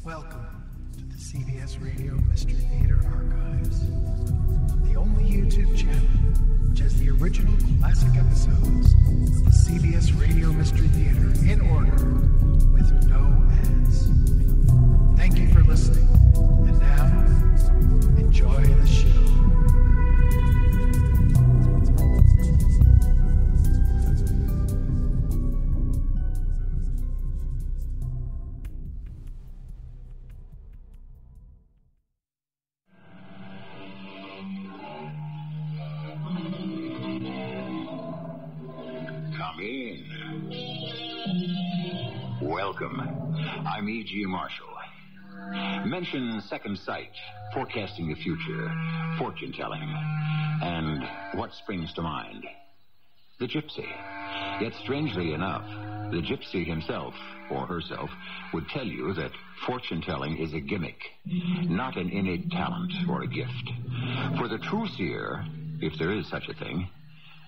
Welcome to the CBS Radio Mystery Theater Archives, the only YouTube channel which has the original classic episodes of the CBS Radio Mystery Theater in order with no ads. Thank you for listening, and now, enjoy the show. Welcome. I'm E.G. Marshall. Mention second sight, forecasting the future, fortune-telling, and what springs to mind? The gypsy. Yet strangely enough, the gypsy himself, or herself, would tell you that fortune-telling is a gimmick, not an innate talent or a gift. For the true seer, if there is such a thing,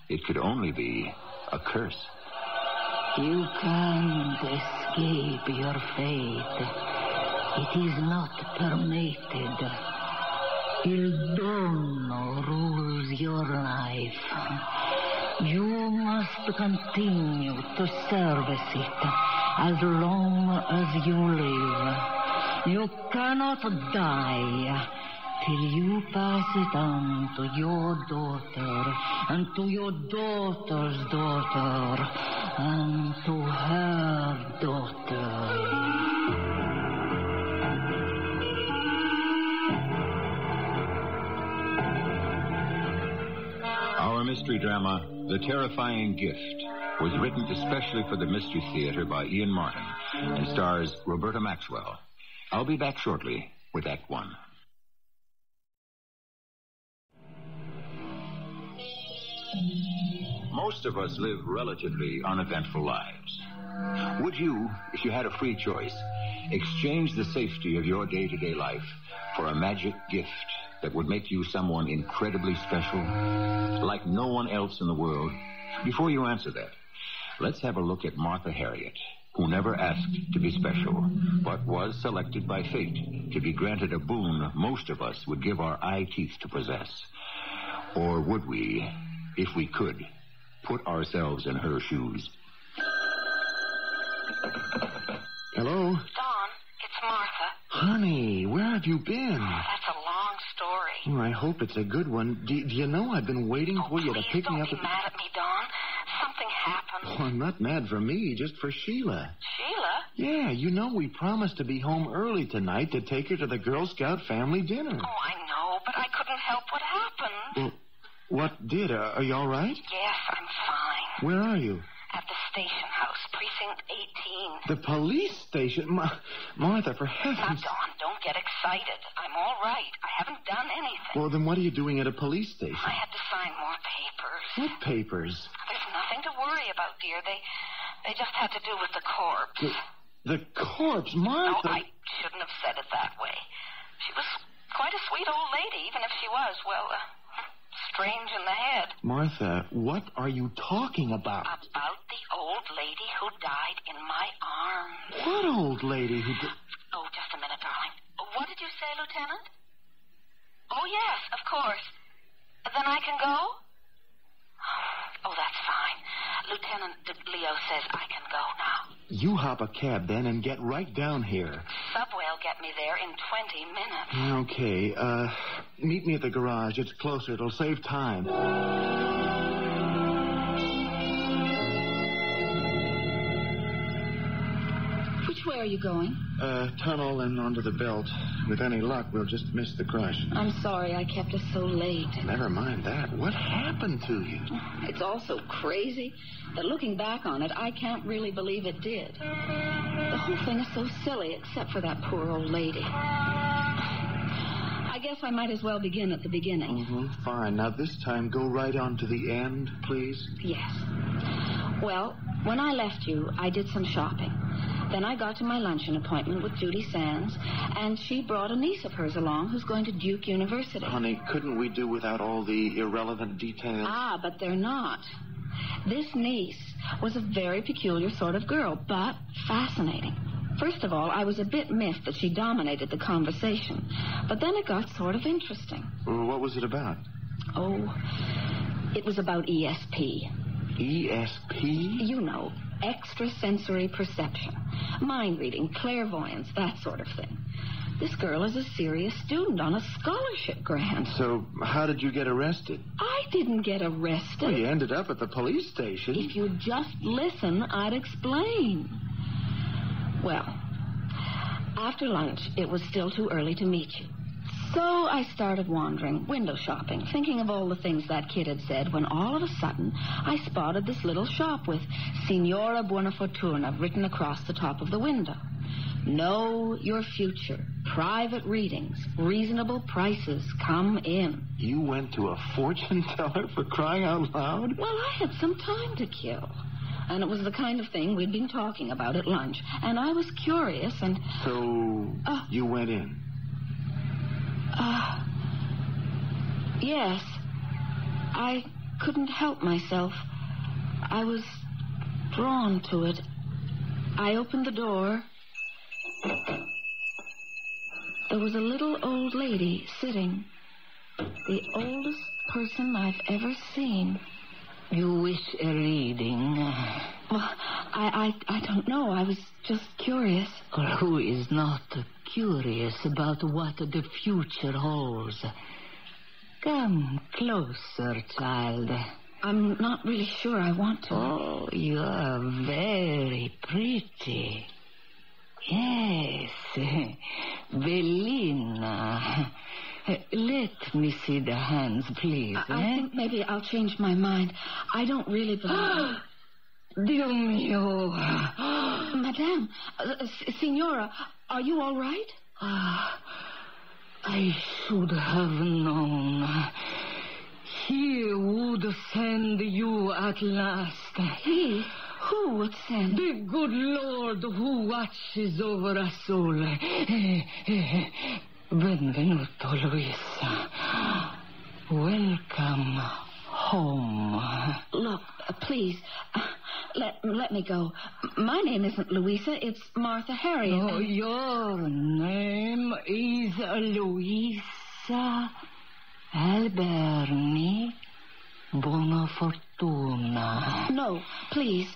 it could only be a curse. You can't escape your fate. It is not permitted. Il Dono rules your life. You must continue to service it as long as you live. You cannot die till you pass it on to your daughter, and to your daughter's daughter, and to her daughter. Our mystery drama, The Terrifying Gift, was written especially for the Mystery Theater by Ian Martin and stars Roberta Maxwell. I'll be back shortly with Act One. Most of us live relatively uneventful lives. Would you, if you had a free choice, exchange the safety of your day-to-day life for a magic gift that would make you someone incredibly special, like no one else in the world? Before you answer that, let's have a look at Martha Harriet, who never asked to be special, but was selected by fate to be granted a boon most of us would give our eye teeth to possess. Or would we, if we could, put ourselves in her shoes? Hello? Dawn, it's Martha. Honey, where have you been? Oh, that's a long story. Oh, I hope it's a good one. Do you know I've been waiting for you to pick me up? Don't be mad at me, Dawn. Something happened. Oh, I'm not mad for me, just for Sheila. Sheila? Yeah, you know we promised to be home early tonight to take her to the Girl Scout family dinner. Oh, I know, but I couldn't help what happened. Well, what did? Are you all right? Yes, I'm fine. Where are you? At the station house, precinct 18. The police station? Martha, for Now, heaven's... Dawn, don't get excited. I'm all right. I haven't done anything. Well, then what are you doing at a police station? I had to sign more papers. What papers? There's nothing to worry about, dear. They just had to do with the corpse. The corpse, Martha? No, I shouldn't have said it that way. She was quite a sweet old lady, even if she was, well, strange in the head. Martha, what are you talking about? About the old lady who died in my arms. What old lady who... Oh, just a minute, darling. What did you say, Lieutenant? Oh, yes, of course. Then I can go? Oh, that's fine. Lieutenant Leo says I can go now. You hop a cab then and get right down here. Subway will get me there in 20 minutes. Okay, meet me at the garage. It's closer. It'll save time. Which way are you going? Tunnel and onto the belt. With any luck, we'll just miss the crush. I'm sorry I kept us so late. Never mind that. What happened to you? It's all so crazy that looking back on it, I can't really believe it did. The whole thing is so silly, except for that poor old lady. I guess I might as well begin at the beginning. Mm-hmm. Fine. Now, this time, go right on to the end, please. Yes. Well, when I left you, I did some shopping. Then I got to my luncheon appointment with Judy Sands, and she brought a niece of hers along who's going to Duke University. Honey, couldn't we do without all the irrelevant details? Ah, but they're not. This niece was a very peculiar sort of girl, but fascinating. First of all, I was a bit miffed that she dominated the conversation. But then it got sort of interesting. Well, what was it about? Oh, it was about ESP. ESP? You know, extrasensory perception. Mind reading, clairvoyance, that sort of thing. This girl is a serious student on a scholarship grant. So how did you get arrested? I didn't get arrested. Well, you ended up at the police station. If you'd just listen, I'd explain. Well, after lunch, it was still too early to meet you. So I started wandering, window shopping, thinking of all the things that kid had said, when all of a sudden I spotted this little shop with Signora Buona Fortuna written across the top of the window. Know your future. Private readings. Reasonable prices. Come in. You went to a fortune teller for crying out loud? Well, I had some time to kill. And it was the kind of thing we'd been talking about at lunch. And I was curious and... So you went in? Yes. I couldn't help myself. I was drawn to it. I opened the door. There was a little old lady sitting. The oldest person I've ever seen. You wish a reading? Well, I don't know. I was just curious. Or who is not curious about what the future holds? Come closer, child. I'm not really sure I want to. Oh, you are very pretty. Yes, Bellina. Let me see the hands, please. I think maybe I'll change my mind. I don't really believe... Dio mio. Madame, Signora, are you all right? I should have known. He would send you at last. He? Who would send? The good Lord who watches over us all. Benvenuto, Luisa. Welcome home. Look, please, let me go. My name isn't Louisa, it's Martha Harriet. Oh, your name is Luisa Alberni Bonafortuna. No, please.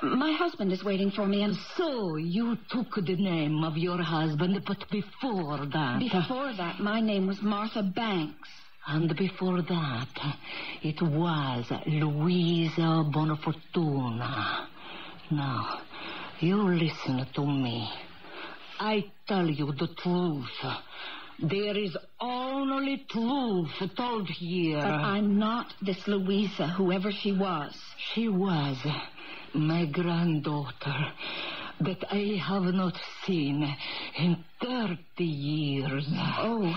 My husband is waiting for me and... So you took the name of your husband, but before that... Before that, my name was Martha Banks. And before that, it was Luisa Bonafortuna. Now, you listen to me. I tell you the truth. There is only truth told here. But I'm not this Louisa, whoever she was. She was my granddaughter that I have not seen in 30 years. Oh,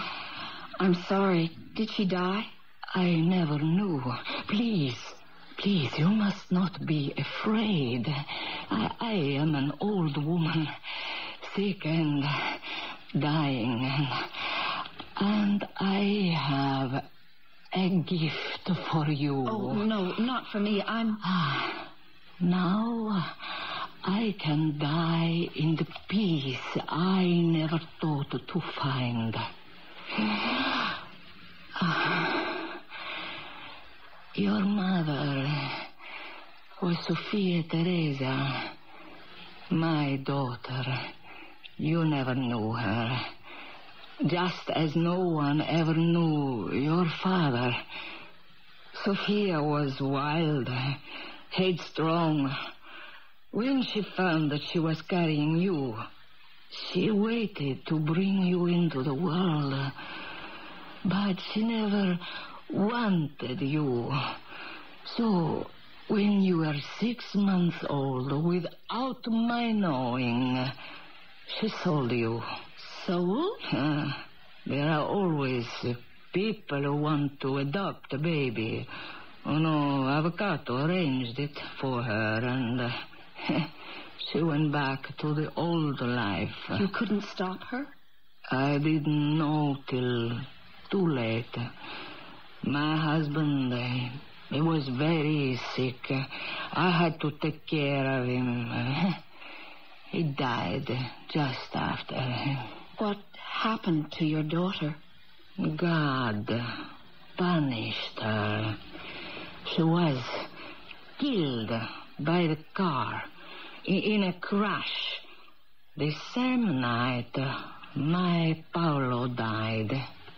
I'm sorry. Did she die? I never knew. Please, you must not be afraid. I am an old woman, sick and dying, and I have a gift for you. Oh, no, not for me. Now I can die in the peace I never thought to find. Your mother was Sophia Teresa, my daughter. You never knew her, just as no one ever knew your father. Sophia was wild, headstrong. When she found that she was carrying you, she waited to bring you into the world. But she never wanted you. So, when you were 6 months old, without my knowing, she sold you. Sold? There are always people who want to adopt a baby. Oh, no, Avocado arranged it for her, and she went back to the old life. You couldn't stop her? I didn't know till too late. My husband, he was very sick. I had to take care of him. He died just after. What happened to your daughter? God punished her. She was killed by the car in a crash. The same night my Paolo died.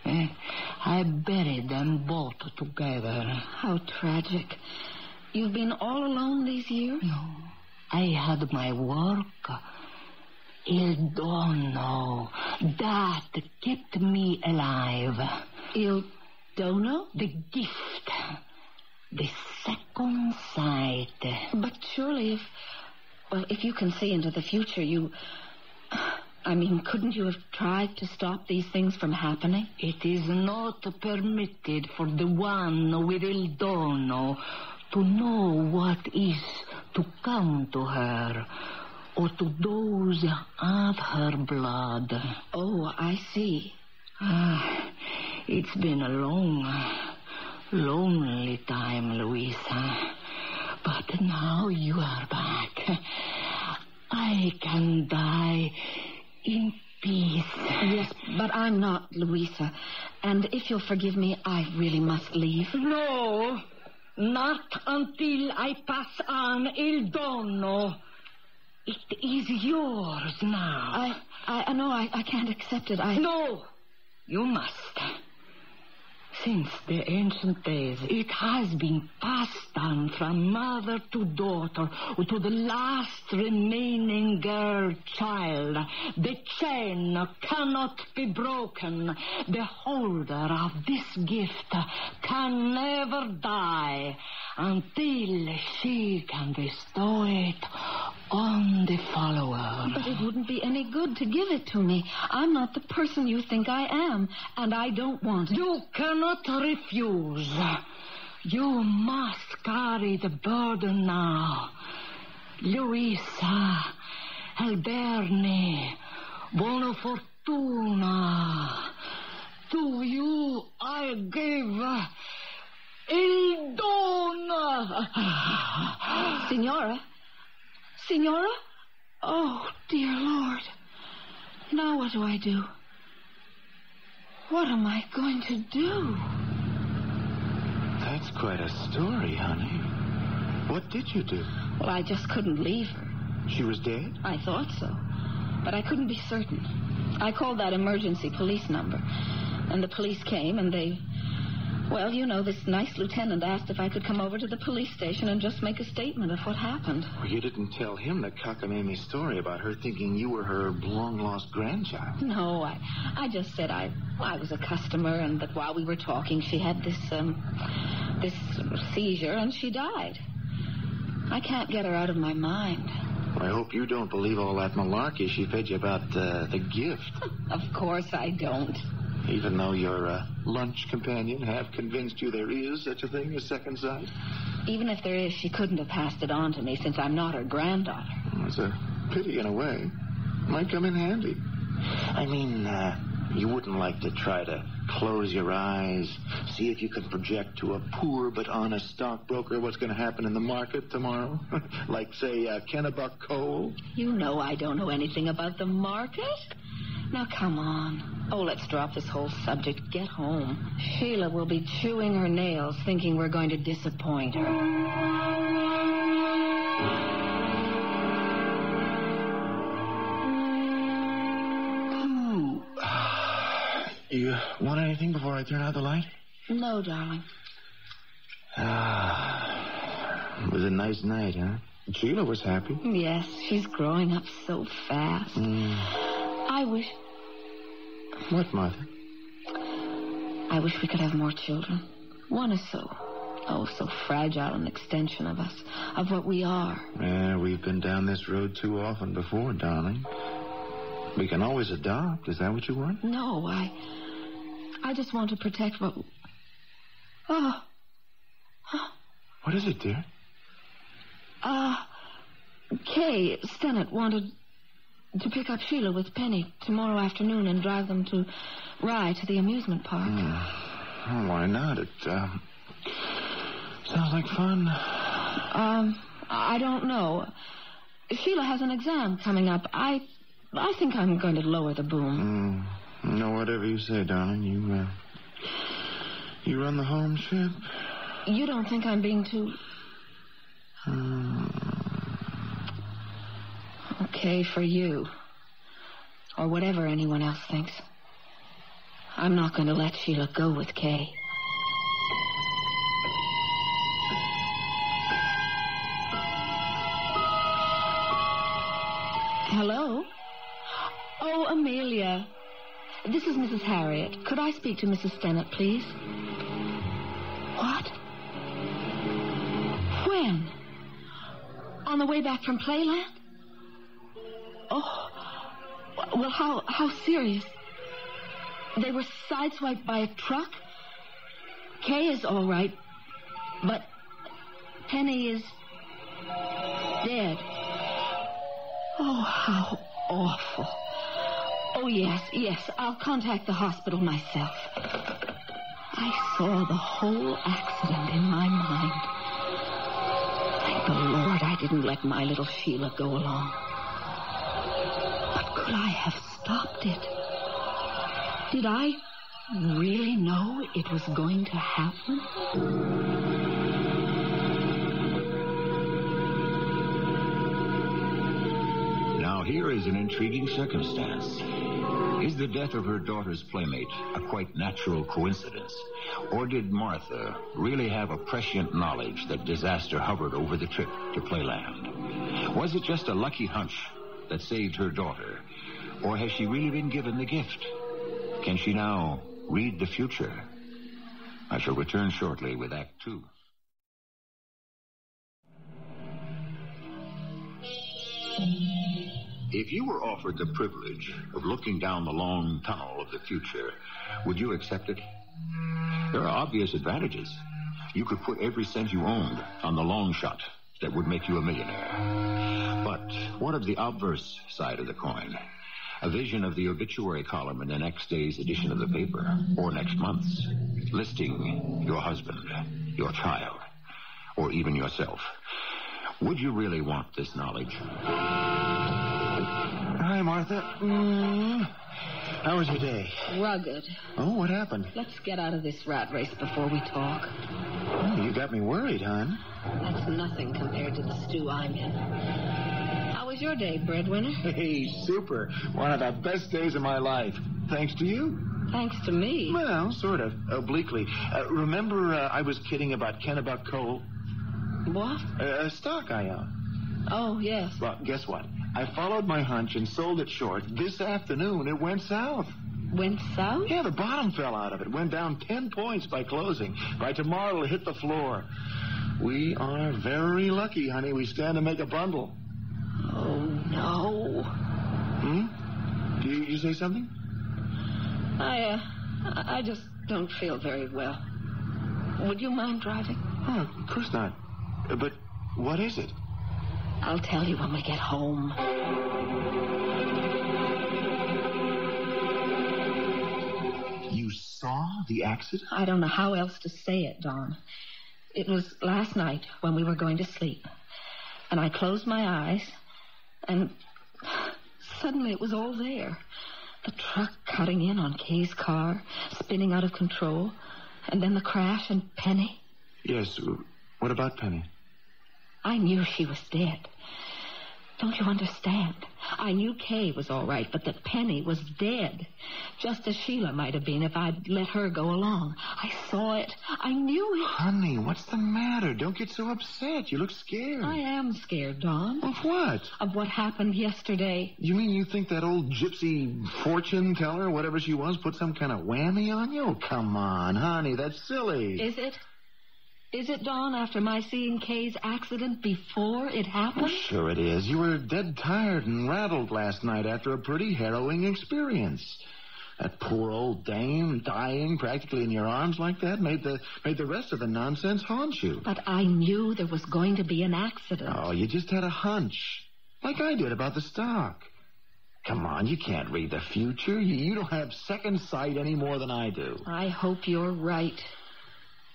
I buried them both together. How tragic. You've been all alone these years? No. I had my work. Il dono. That kept me alive. Il dono? The gift. The second sight. But surely if you can see into the future, couldn't you have tried to stop these things from happening? It is not permitted for the one with il dono to know what is to come to her or to those of her blood. Oh, I see. It's been a long, lonely time, Louisa. But now you are back. I can die in peace. Yes, but I'm not Louisa. And if you'll forgive me, I really must leave. No, not until I pass on il dono. It is yours now. I know I can't accept it. No, you must. Since the ancient days, it has been passed on from mother to daughter to the last remaining girl child. The chain cannot be broken. The holder of this gift can never die until she can bestow it on the follower. But it wouldn't be any good to give it to me. I'm not the person you think I am, and I don't want it. You cannot refuse. You must carry the burden now. Luisa, Alberni, buona fortuna. To you I give il dono. Signora? Oh, dear Lord. Now what do I do? What am I going to do? That's quite a story, honey. What did you do? Well, I just couldn't leave her. She was dead? I thought so, but I couldn't be certain. I called that emergency police number, and the police came, and they... Well, this nice lieutenant asked if I could come over to the police station and just make a statement of what happened. Well, you didn't tell him the cockamamie story about her thinking you were her long-lost grandchild. No, I just said I was a customer, and that while we were talking, she had this seizure, and she died. I can't get her out of my mind. Well, I hope you don't believe all that malarkey she fed you about the gift. Of course I don't. Even though your lunch companion have convinced you there is such a thing as second sight? Even if there is, she couldn't have passed it on to me since I'm not her granddaughter. Well, it's a pity in a way. Might come in handy. You wouldn't like to try to close your eyes, see if you can project to a poor but honest stockbroker what's going to happen in the market tomorrow? Like, say, Kennebuck coal? You know I don't know anything about the market. Now, come on. Oh, let's drop this whole subject. Get home. Sheila will be chewing her nails thinking we're going to disappoint her. You want anything before I turn out the light? No, darling. It was a nice night, huh? Sheila was happy. Yes, she's growing up so fast. I wish... What, Martha? I wish we could have more children. One is so fragile an extension of us, of what we are. Yeah, we've been down this road too often before, darling. We can always adopt. Is that what you want? No, I just want to protect what... Oh. What is it, dear? Kay Stennett wanted to pick up Sheila with Penny tomorrow afternoon and drive them to Rye to the amusement park. Oh, why not? It sounds like fun. I don't know. Sheila has an exam coming up. I think I'm going to lower the boom. No, whatever you say, darling. You run the home ship? You don't think I'm being too... Okay, for you. Or whatever anyone else thinks. I'm not going to let Sheila go with Kay. Hello? Oh, Amelia. This is Mrs. Harriet. Could I speak to Mrs. Stennett, please? What? When? On the way back from Playland? Oh, well, how serious? They were sideswiped by a truck? Kay is all right, but Penny is dead. Oh, how awful. Oh, yes, I'll contact the hospital myself. I saw the whole accident in my mind. Thank the Lord I didn't let my little Sheila go along. But could I have stopped it? Did I really know it was going to happen? Now, here is an intriguing circumstance. Is the death of her daughter's playmate a quite natural coincidence? Or did Martha really have a prescient knowledge that disaster hovered over the trip to Playland? Was it just a lucky hunch that saved her daughter? Or has she really been given the gift? Can she now read the future? I shall return shortly with Act 2. If you were offered the privilege of looking down the long tunnel of the future, would you accept it? There are obvious advantages. You could put every cent you owned on the long shot that would make you a millionaire. But what of the obverse side of the coin? A vision of the obituary column in the next day's edition of the paper, or next month's, listing your husband, your child, or even yourself. Would you really want this knowledge? Hi, Martha. How was your day? Rugged. Oh, what happened? Let's get out of this rat race before we talk. Oh, you got me worried, hon. That's nothing compared to the stew I'm in. How was your day, breadwinner? Hey, super. One of the best days of my life. Thanks to you. Thanks to me. Well, sort of. Obliquely. Remember I was kidding about Kennebuck Coal? What? A stock I own. Oh, yes. Well, guess what? I followed my hunch and sold it short. This afternoon, it went south. Went south? Yeah, the bottom fell out of it. Went down 10 points by closing. By tomorrow, it'll hit the floor. We are very lucky, honey. We stand to make a bundle. Oh, no. Do you say something? I just don't feel very well. Would you mind driving? Oh, of course not. But what is it? I'll tell you when we get home. You saw the accident? I don't know how else to say it, Don. It was last night when we were going to sleep. And I closed my eyes, and suddenly it was all there. The truck cutting in on Kay's car, spinning out of control, and then the crash and Penny. Yes, what about Penny? I knew she was dead. Don't you understand? I knew Kay was all right, but that Penny was dead. Just as Sheila might have been if I'd let her go along. I saw it. I knew it. Honey, what's the matter? Don't get so upset. You look scared. I am scared, Don. Of what? Of what happened yesterday. You mean you think that old gypsy fortune teller, whatever she was, put some kind of whammy on you? Oh, come on, honey. That's silly. Is it? Is it, Dawn, after my seeing Kay's accident before it happened? Oh, sure it is. You were dead tired and rattled last night after a pretty harrowing experience. That poor old dame dying practically in your arms like that made the rest of the nonsense haunt you. But I knew there was going to be an accident. Oh, you just had a hunch. Like I did about the stock. Come on, you can't read the future. You don't have second sight any more than I do. I hope you're right.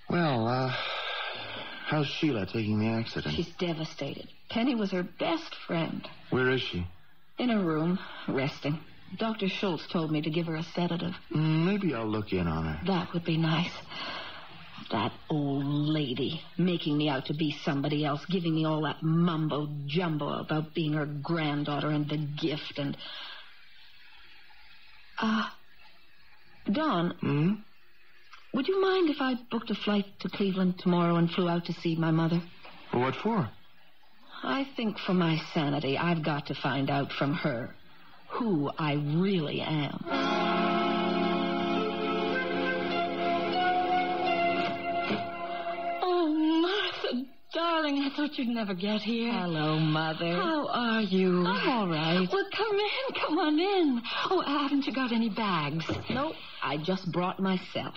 Well, how's Sheila taking the accident? She's devastated. Penny was her best friend. Where is she? In her room, resting. Dr. Schultz told me to give her a sedative. Maybe I'll look in on her. That would be nice. That old lady making me out to be somebody else, giving me all that mumbo-jumbo about being her granddaughter and the gift and... Don, would you mind if I booked a flight to Cleveland tomorrow and flew out to see my mother? Well, what for? I think for my sanity, I've got to find out from her who I really am. Darling, I thought you'd never get here. Hello, Mother. How are you? I'm all right. Well, come in. Come on in. Oh, haven't you got any bags? No, I just brought myself.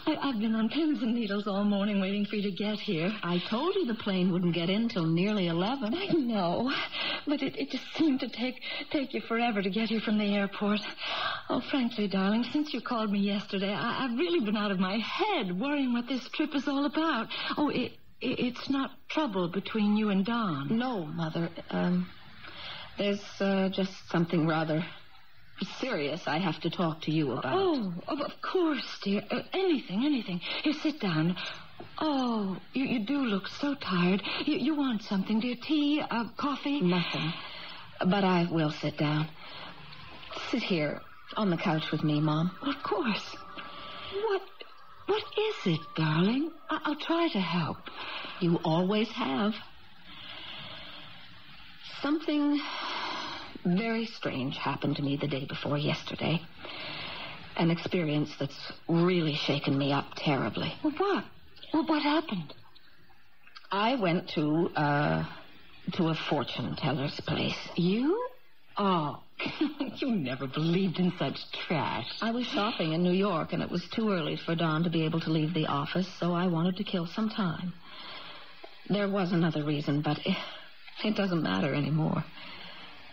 I've been on pins and needles all morning waiting for you to get here. I told you the plane wouldn't get in till nearly 11. I know, but it just seemed to take you forever to get here from the airport. Oh, frankly, darling, since you called me yesterday, I've really been out of my head worrying what this trip is all about. Oh, It's not trouble between you and Don. No, Mother. There's just something rather serious I have to talk to you about. Oh, of course, dear. Anything. Here, sit down. Oh, you do look so tired. You want something, dear? Tea, coffee? Nothing. But I will sit down. Sit here on the couch with me, Mom. Of course. What is it, darling? I'll try to help. You always have. Something very strange happened to me the day before yesterday. An experience that's really shaken me up terribly. Well, what? Well, what happened? I went to a fortune teller's place. You? Oh, you never believed in such trash. I was shopping in New York, and it was too early for Don to be able to leave the office, so I wanted to kill some time. There was another reason, but it doesn't matter anymore.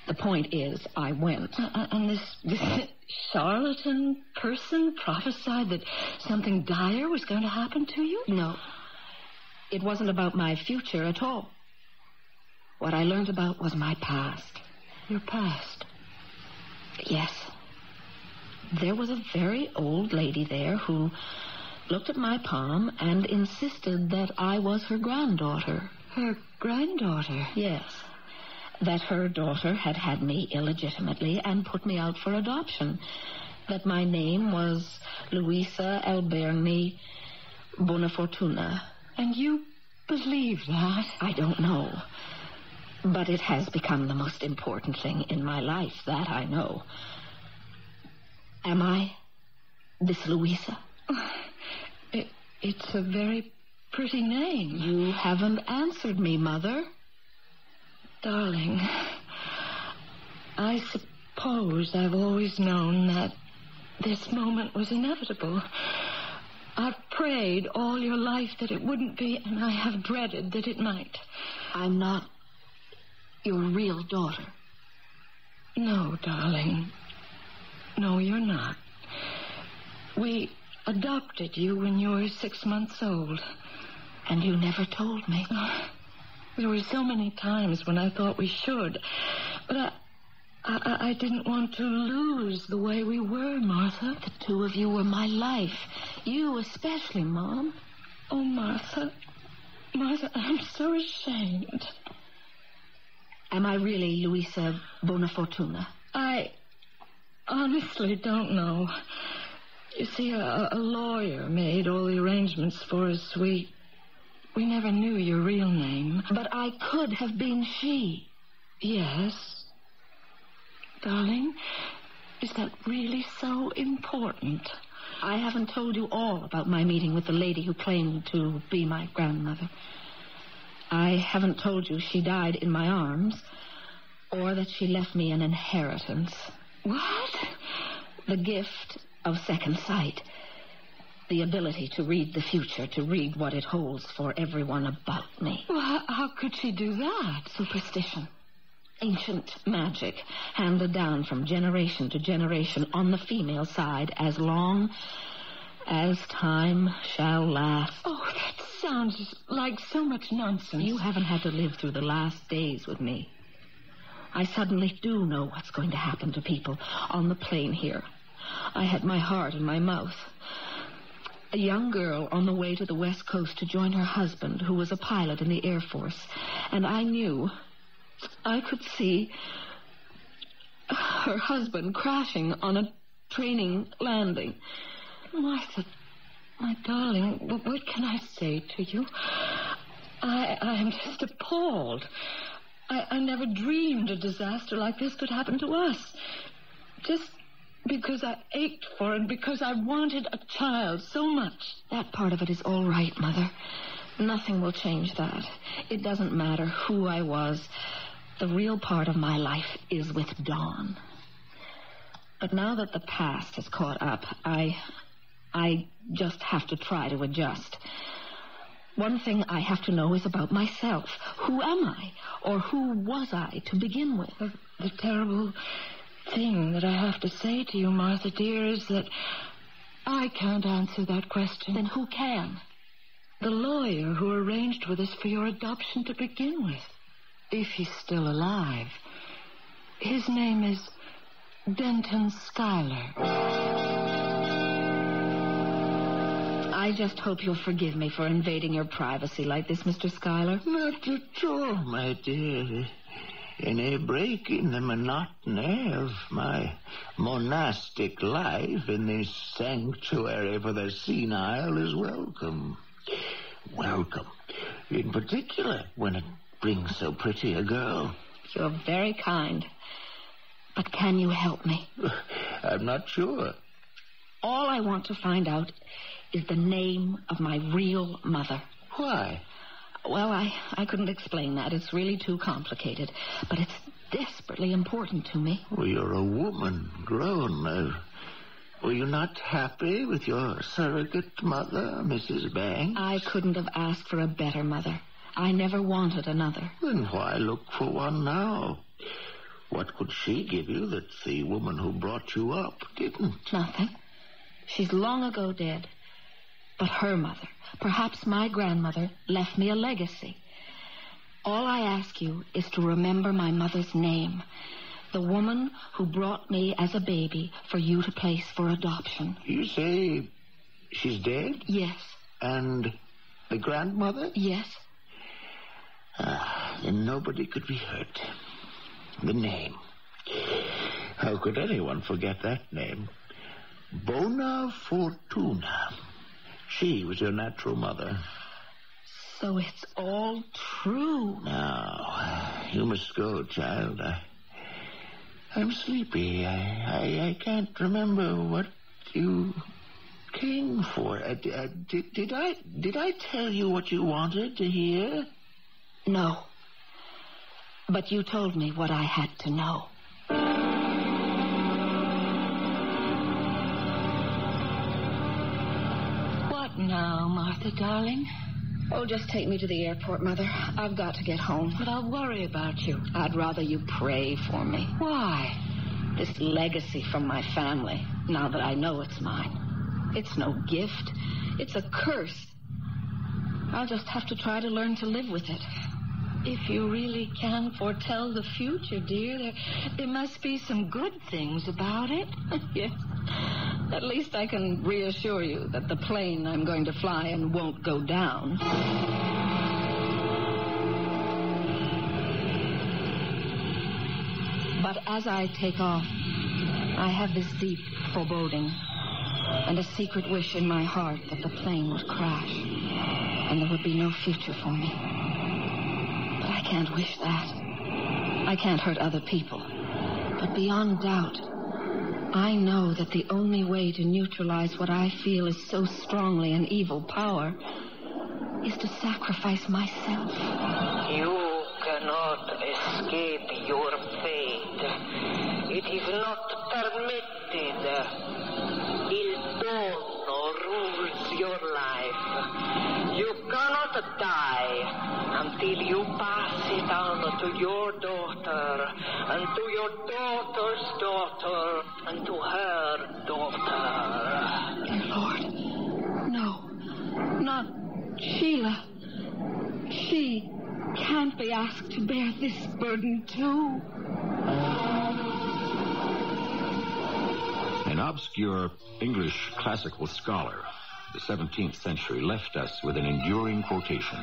The point is, I went. And this charlatan person prophesied that something dire was going to happen to you? No. It wasn't about my future at all. What I learned about was my past. Your past? Yes. There was a very old lady there who looked at my palm and insisted that I was her granddaughter. Her granddaughter? Yes. That her daughter had had me illegitimately and put me out for adoption. That my name was Luisa Alberni Bonafortuna. And you believe that? I don't know. But it has become the most important thing in my life, that I know. Am I this Luisa? It's a very pretty name. You haven't answered me, Mother. Darling, I suppose I've always known that this moment was inevitable. I've prayed all your life that it wouldn't be, and I have dreaded that it might. I'm not your real daughter. No, darling. No, you're not. We adopted you when you were 6 months old. And you never told me. There were so many times when I thought we should. But I didn't want to lose the way we were, Martha. The two of you were my life. You especially, Mom. Oh, Martha. Martha, I'm so ashamed. Am I really Luisa Bonafortuna? I honestly don't know. You see, a lawyer made all the arrangements for us. We never knew your real name. But I could have been she. Yes. Darling, is that really so important? I haven't told you all about my meeting with the lady who claimed to be my grandmother. I haven't told you she died in my arms, or that she left me an inheritance. What? The gift of second sight. The ability to read the future, to read what it holds for everyone about me. Well, how could she do that? Superstition. Ancient magic, handed down from generation to generation on the female side as long as time shall last. Oh, that's sounds like so much nonsense. You haven't had to live through the last days with me. I suddenly do know what's going to happen to people on the plane here. I had my heart in my mouth. A young girl on the way to the West Coast to join her husband, who was a pilot in the Air Force. And I knew, I could see her husband crashing on a training landing. Martha, my darling, what can I say to you? I am just appalled. I never dreamed a disaster like this could happen to us. Just because I ached for it, because I wanted a child so much. That part of it is all right, Mother. Nothing will change that. It doesn't matter who I was. The real part of my life is with Dawn. But now that the past has caught up, I just have to try to adjust. One thing I have to know is about myself. Who am I? Or who was I to begin with? The terrible thing that I have to say to you, Martha, dear, is that I can't answer that question. Then who can? The lawyer who arranged with us for your adoption to begin with. If he's still alive. His name is Denton Schuyler. I just hope you'll forgive me for invading your privacy like this, Mr. Schuyler. Not at all, my dear. Any break in the monotony of my monastic life in this sanctuary for the senile is welcome. Welcome. In particular, when it brings so pretty a girl. You're very kind. But can you help me? I'm not sure. All I want to find out is the name of my real mother. Why? Well, I couldn't explain that. It's really too complicated. But it's desperately important to me. Well, you're a woman, grown. Were you not happy with your surrogate mother, Mrs. Banks? I couldn't have asked for a better mother. I never wanted another. Then why look for one now? What could she give you that the woman who brought you up didn't? Nothing. She's long ago dead. But her mother, perhaps my grandmother, left me a legacy. All I ask you is to remember my mother's name, the woman who brought me as a baby for you to place for adoption. You say she's dead? Yes. And the grandmother? Yes. Then nobody could be hurt. The name. How could anyone forget that name? Bona Fortuna. She was your natural mother. So it's all true. Now, you must go, child. I'm sleepy. I can't remember what you came for. Did I tell you what you wanted to hear? No. But you told me what I had to know. What now, Martha, darling? Oh, just take me to the airport, Mother. I've got to get home. But I'll worry about you. I'd rather you pray for me. Why? This legacy from my family, now that I know it's mine. It's no gift. It's a curse. I'll just have to try to learn to live with it. If you really can foretell the future, dear, there must be some good things about it. Yes. At least I can reassure you that the plane I'm going to fly in won't go down. But as I take off, I have this deep foreboding and a secret wish in my heart that the plane would crash and there would be no future for me. But I can't wish that. I can't hurt other people. But beyond doubt, I know that the only way to neutralize what I feel is so strongly an evil power is to sacrifice myself. You cannot escape your fate. It is not permitted. Il Dono rules your life. You cannot die until you pass it on to your daughter, and to your daughter's daughter, and to her daughter. Dear Lord, no, not Sheila, she can't be asked to bear this burden, too. An obscure English classical scholar of the 17th century left us with an enduring quotation.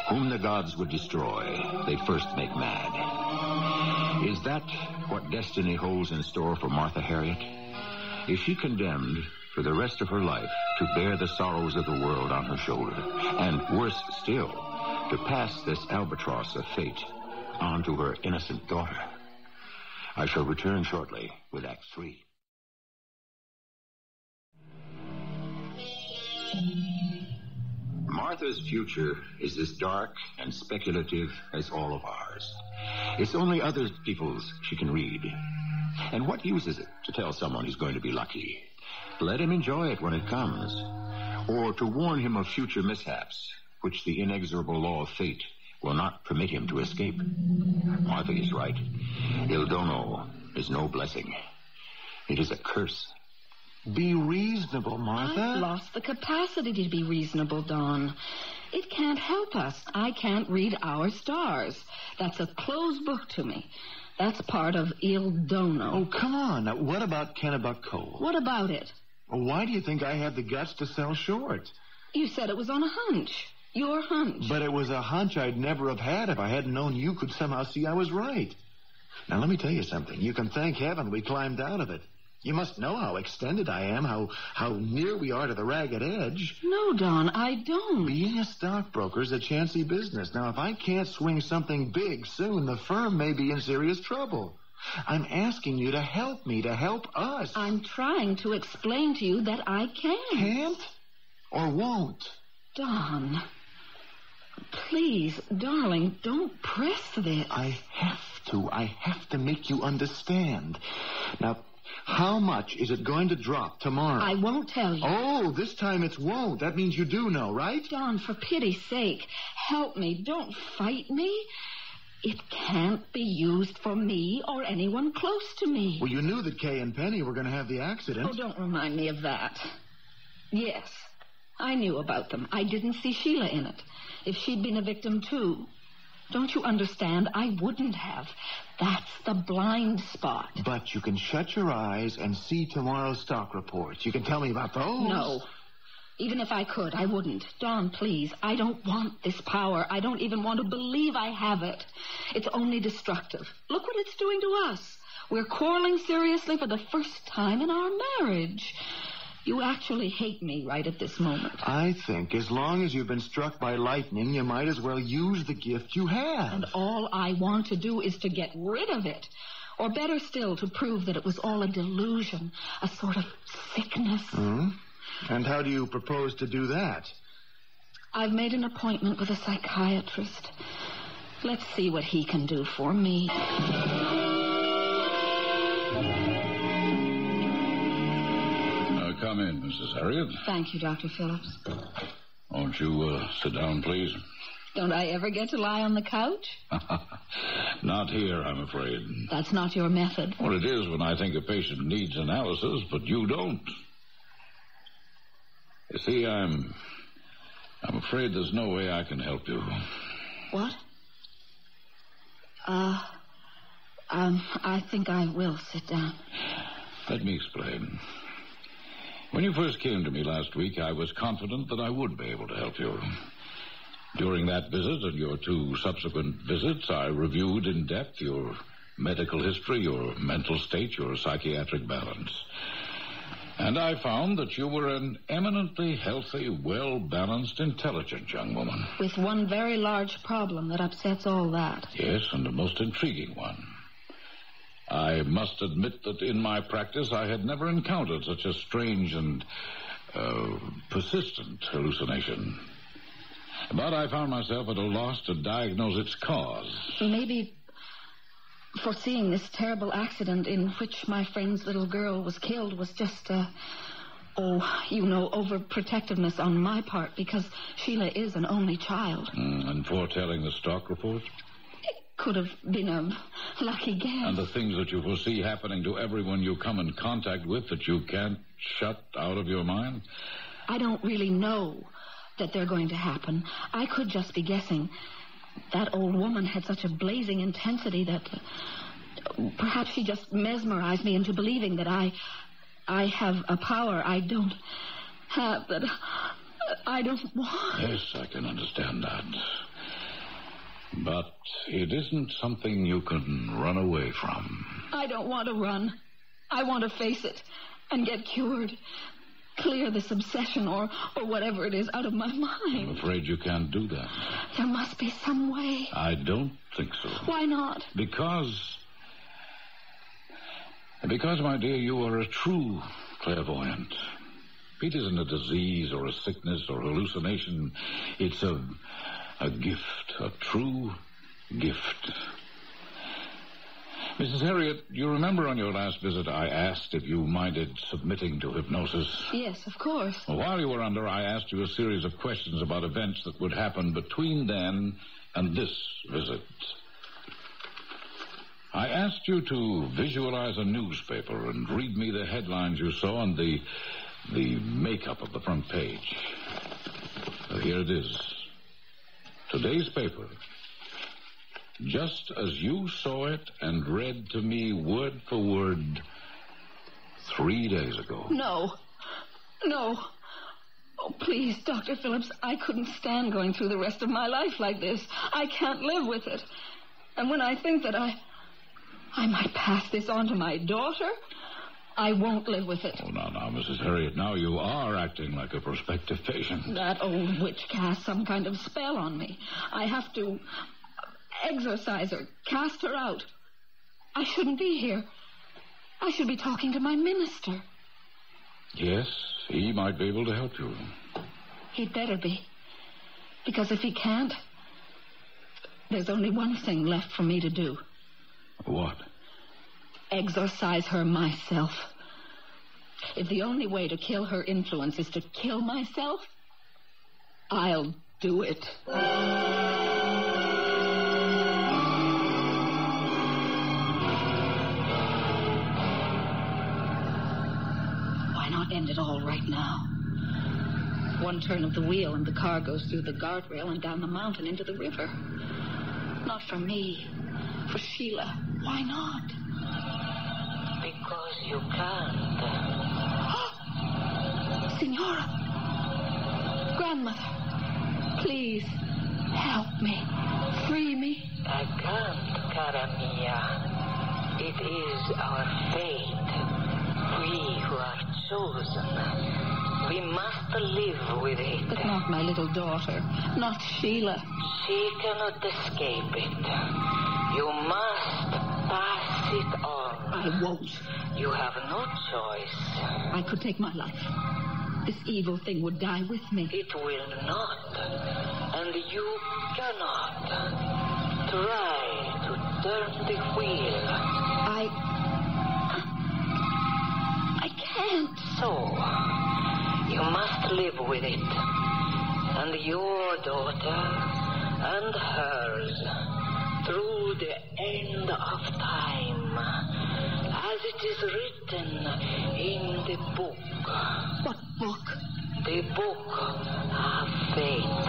Whom the gods would destroy, they first make mad. Is that what destiny holds in store for Martha Harriet? Is she condemned for the rest of her life to bear the sorrows of the world on her shoulder? And worse still, to pass this albatross of fate on to her innocent daughter? I shall return shortly with Act 3. Martha's future is as dark and speculative as all of ours. It's only other people's she can read. And what use is it to tell someone he's going to be lucky? Let him enjoy it when it comes. Or to warn him of future mishaps, which the inexorable law of fate will not permit him to escape. Martha is right. Il dono is no blessing. It is a curse. Be reasonable, Martha. I've lost the capacity to be reasonable, Don. It can't help us. I can't read our stars. That's a closed book to me. That's part of Il Dono. Oh, come on. Now, what about Kennebuck Coal? What about it? Well, why do you think I had the guts to sell short? You said it was on a hunch. Your hunch. But it was a hunch I'd never have had if I hadn't known you could somehow see I was right. Now, let me tell you something. You can thank heaven we climbed out of it. You must know how extended I am, how near we are to the ragged edge. No, Don, I don't. Being a stockbroker's a chancy business. Now, if I can't swing something big soon, the firm may be in serious trouble. I'm asking you to help me, to help us. I'm trying to explain to you that I can't. Can't? Or won't? Don, please, darling, don't press this. I have to make you understand. Now, how much is it going to drop tomorrow? I won't tell you. Oh, this time it won't. That means you do know, right? Don, for pity's sake, help me. Don't fight me. It can't be used for me or anyone close to me. Well, you knew that Kay and Penny were going to have the accident. Oh, don't remind me of that. Yes, I knew about them. I didn't see Sheila in it. If she'd been a victim, too. Don't you understand? I wouldn't have. That's the blind spot. But you can shut your eyes and see tomorrow's stock reports. You can tell me about those. No. Even if I could, I wouldn't. Dawn, please. I don't want this power. I don't even want to believe I have it. It's only destructive. Look what it's doing to us. We're quarreling seriously for the first time in our marriage. You actually hate me right at this moment. I think as long as you've been struck by lightning, you might as well use the gift you have. And all I want to do is to get rid of it. Or better still, to prove that it was all a delusion, a sort of sickness. Hmm? And how do you propose to do that? I've made an appointment with a psychiatrist. Let's see what he can do for me. Come in, Mrs. Harriet. Thank you, Dr. Phillips. Won't you sit down, please? Don't I ever get to lie on the couch? Not here, I'm afraid. That's not your method. Well, it is when I think a patient needs analysis, but you don't. You see, I'm afraid there's no way I can help you. What? I think I will sit down. Let me explain. When you first came to me last week, I was confident that I would be able to help you. During that visit and your two subsequent visits, I reviewed in depth your medical history, your mental state, your psychiatric balance. And I found that you were an eminently healthy, well-balanced, intelligent young woman. With one very large problem that upsets all that. Yes, and a most intriguing one. I must admit that in my practice I had never encountered such a strange and persistent hallucination. But I found myself at a loss to diagnose its cause. Maybe foreseeing this terrible accident in which my friend's little girl was killed was just, overprotectiveness on my part, because Sheila is an only child. And foretelling the stock report? Could have been a lucky guess. And the things that you foresee happening to everyone you come in contact with that you can't shut out of your mind? I don't really know. that they're going to happen. I could just be guessing. That old woman had such a blazing intensity that perhaps she just mesmerized me into believing that I have a power I don't have, that I don't want. Yes, I can understand that. But it isn't something you can run away from. I don't want to run. I want to face it and get cured. Clear this obsession or whatever it is out of my mind. I'm afraid you can't do that. There must be some way. I don't think so. Why not? Because, my dear, you are a true clairvoyant. It isn't a disease or a sickness or hallucination. It's a gift, a true gift. Mrs. Harriet, you remember on your last visit I asked if you minded submitting to hypnosis? Yes, of course. Well, while you were under, I asked you a series of questions about events that would happen between then and this visit. I asked you to visualize a newspaper and read me the headlines you saw on the makeup of the front page. Well, here it is. Today's paper. Just as you saw it and read to me word for word 3 days ago. No. Oh, please, Dr. Phillips, I couldn't stand going through the rest of my life like this. I can't live with it. And when I think that I might pass this on to my daughter, I won't live with it. Oh, now, Mrs. Harriet, now you are acting like a prospective patient. That old witch cast some kind of spell on me. I have to exorcise her, cast her out. I shouldn't be here. I should be talking to my minister. Yes, he might be able to help you. He'd better be. Because if he can't, there's only one thing left for me to do. What? Exorcise her myself. If the only way to kill her influence is to kill myself, I'll do it. Why not end it all right now? One turn of the wheel and the car goes through the guardrail and down the mountain into the river. Not for me. For Sheila. Why not? Because you can't. Signora. Grandmother. Please, help me. Free me. I can't, cara mia. It is our fate. We who are chosen. We must live with it. But not my little daughter. Not Sheila. She cannot escape it. You must pass it on. I won't. You have no choice. I could take my life. This evil thing would die with me. It will not. And you cannot. Try to turn the wheel. I can't. So, you must live with it. And your daughter and hers through the end of time, as it is written in the book. What book? The book of fate.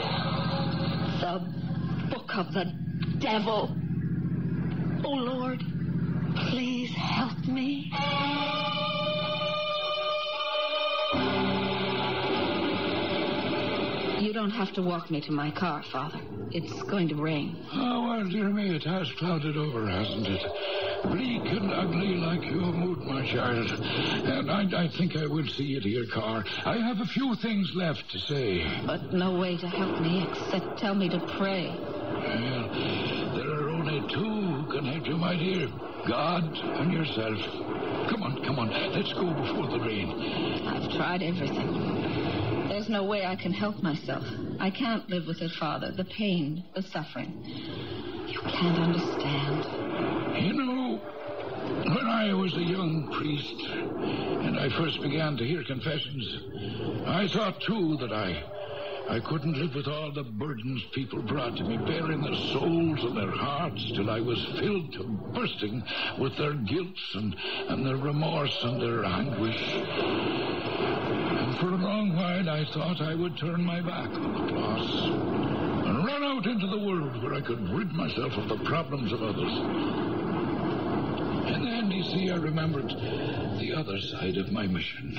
The book of the devil. Oh, Lord, please help me. You don't have to walk me to my car, Father. It's going to rain. Oh, well, dear me, it has clouded over, hasn't it? Bleak and ugly like your mood, my child. And I think I will see you to your car. I have a few things left to say. But no way to help me except tell me to pray. Well, there are only two who can help you, my dear. God and yourself. Come on. Let's go before the rain. I've tried everything. There's no way I can help myself. I can't live with it, Father. The pain, the suffering. You can't understand. You know, when I was a young priest and I first began to hear confessions, I thought, too, that I couldn't live with all the burdens people brought to me, bearing their souls and their hearts, till I was filled to bursting with their guilt and their remorse and their anguish. And For a long while, I thought I would turn my back on the class and run out into the world where I could rid myself of the problems of others. And then, you see, I remembered the other side of my mission.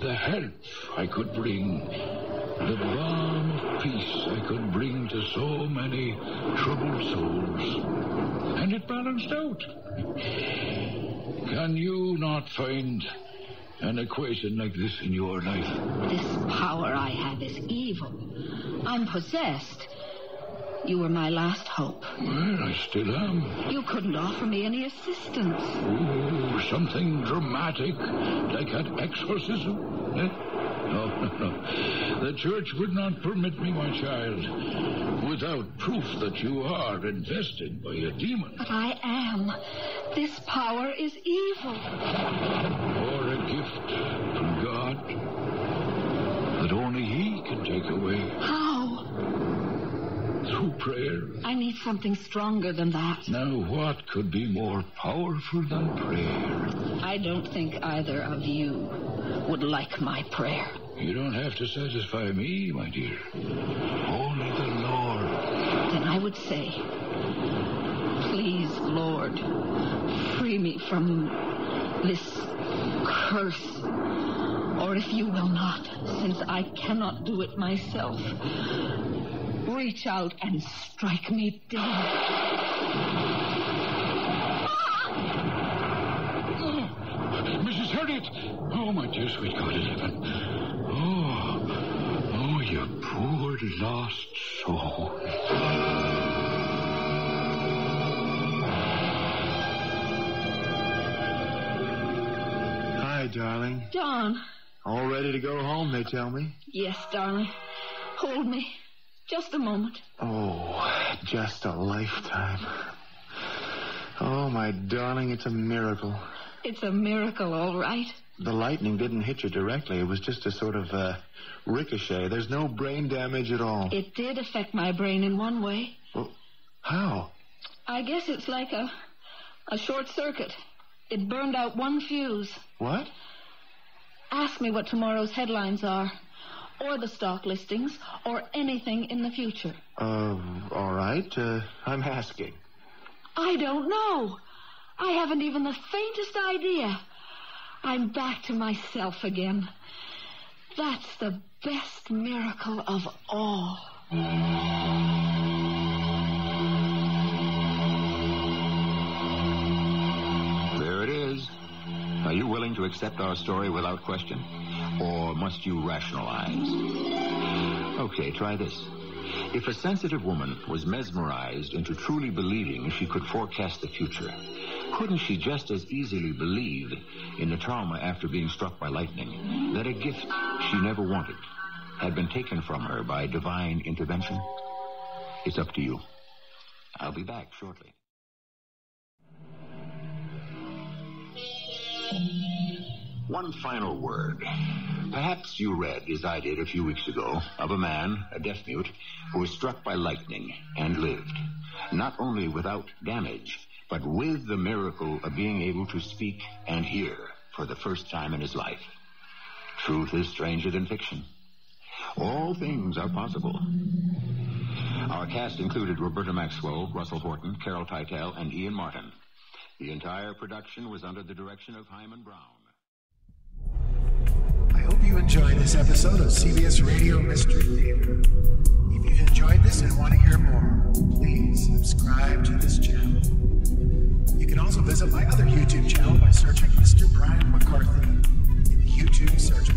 The help I could bring, the balm of peace I could bring to so many troubled souls. And it balanced out. Can you not find an equation like this in your life? This power I have is evil. I'm possessed. You were my last hope. Well, I still am. You couldn't offer me any assistance. Oh, something dramatic, like an exorcism? Eh? No. The church would not permit me, my child, without proof that you are invested by a demon. But I am. This power is evil. Or a gift from God that only He can take away. How? Through prayer. I need something stronger than that. Now, what could be more powerful than prayer? I don't think either of you would like my prayer. You don't have to satisfy me, my dear. Only the Lord. Then I would say, please, Lord, free me from this curse. Or if you will not, since I cannot do it myself, reach out and strike me dead. Oh, Mrs. Harriet! Oh, my dear sweet God in heaven. Oh, you poor lost soul. Hi, darling. John. All ready to go home, they tell me. Yes, darling. Hold me. Just a moment. Oh, just a lifetime. Oh, my darling, it's a miracle. It's a miracle, all right. The lightning didn't hit you directly. It was just a sort of ricochet. There's no brain damage at all. It did affect my brain in one way. Well, how? I guess it's like a short circuit. It burned out one fuse. What? Ask me what tomorrow's headlines are, or the stock listings, or anything in the future. All right. I'm asking. I don't know. I haven't even the faintest idea. I'm back to myself again. That's the best miracle of all. There it is. Are you willing to accept our story without question? Or must you rationalize? Okay, try this. If a sensitive woman was mesmerized into truly believing she could forecast the future, couldn't she just as easily believe in the trauma after being struck by lightning, that a gift she never wanted had been taken from her by divine intervention? It's up to you. I'll be back shortly. One final word. Perhaps you read, as I did a few weeks ago, of a man, a deaf-mute, who was struck by lightning and lived, not only without damage, but with the miracle of being able to speak and hear for the first time in his life. Truth is stranger than fiction. All things are possible. Our cast included Roberta Maxwell, Russell Horton, Carol Teitel, and Ian Martin. The entire production was under the direction of Hyman Brown. I hope you enjoyed this episode of CBS Radio Mystery Theater. If you've enjoyed this and want to hear more, please subscribe to this channel. You can also visit my other YouTube channel by searching Mr. Brian McCarthy in the YouTube search bar.